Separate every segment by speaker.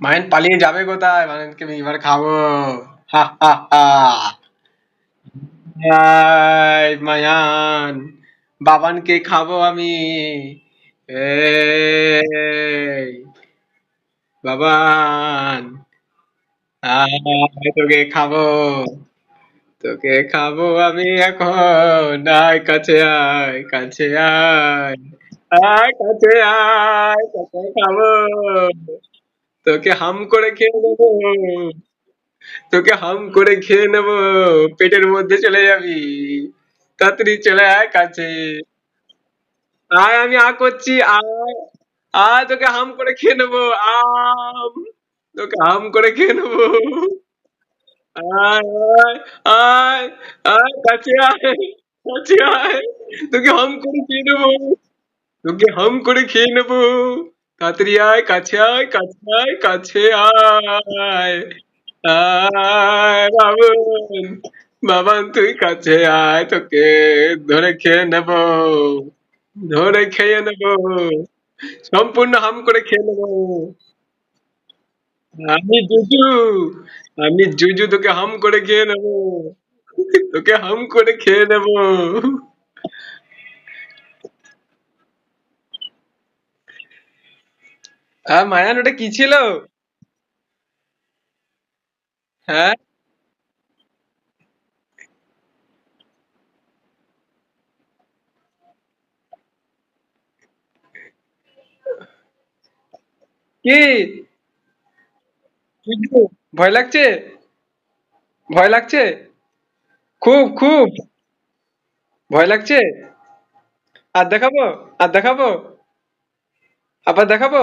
Speaker 1: Mine পালিয়ে যাবে কোথায়? মাইনকে আমি এবার খাবো। হা হা হা। হাই মায়ান, বাবানকে খাবো আমি। এই বাবান, আয় তোকে খাবো। তোকে খাবো আমি এখন। আয় কাছে, আয় কাছে, আয় আয় কাছে, আয় তোকে খাবো। তোকে হাম করে খেয়ে নেবো। তোকে হাম করে খেয়ে নেবো। পেটের মধ্যে চলে যাবি। তাড়াতাড়ি চলে আয় কাছে। আয় আমি করছি, আয়। আয় তোকে হাম করে খেয়ে নেবো। আম, তোকে হাম করে খেয়ে নেবো। আয় আয় আয় আয় কাছে আয়। কাছে আয়। তোকে হাম করে খেয়ে নেবো। তোকে হাম করে খেয়ে নেবো। তাড়াতাড়ি আয় কাছে, আয় কাছে, আয় কাছে, আয় আয় বাবুন। বাবান তুই কাছে আয়, তোকে ধরে খেয়ে নেবো। ধরে খেয়ে নেবো। সম্পূর্ণ হাম করে খেয়ে নেবো। আমি জুজু। আমি জুজু, তোকে হাম করে খেয়ে নেবো। তোকে হাম করে খেয়ে নেবো। মায়ান, ওটা কি ছিল? হ্যাঁ, কি? জুজু, ভয় লাগছে? ভয় লাগছে? খুব খুব ভয় লাগছে? আর দেখাবো? আর দেখাবো? আবার দেখাবো?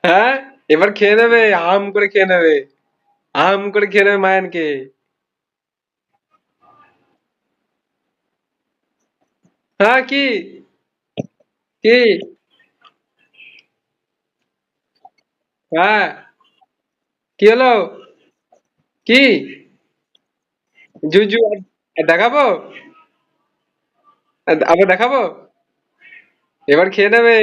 Speaker 1: হ্যাঁ, এবার খেয়ে নেবে, আম করে খেয়ে নেবে। আম করে খেয়ে নেবে মায়ানকে। হ্যাঁ, কি? কি? হ্যাঁ, কি হলো? কি? জুজু, আর দেখাবো? আবার দেখাবো? এবার খেয়ে নেবে।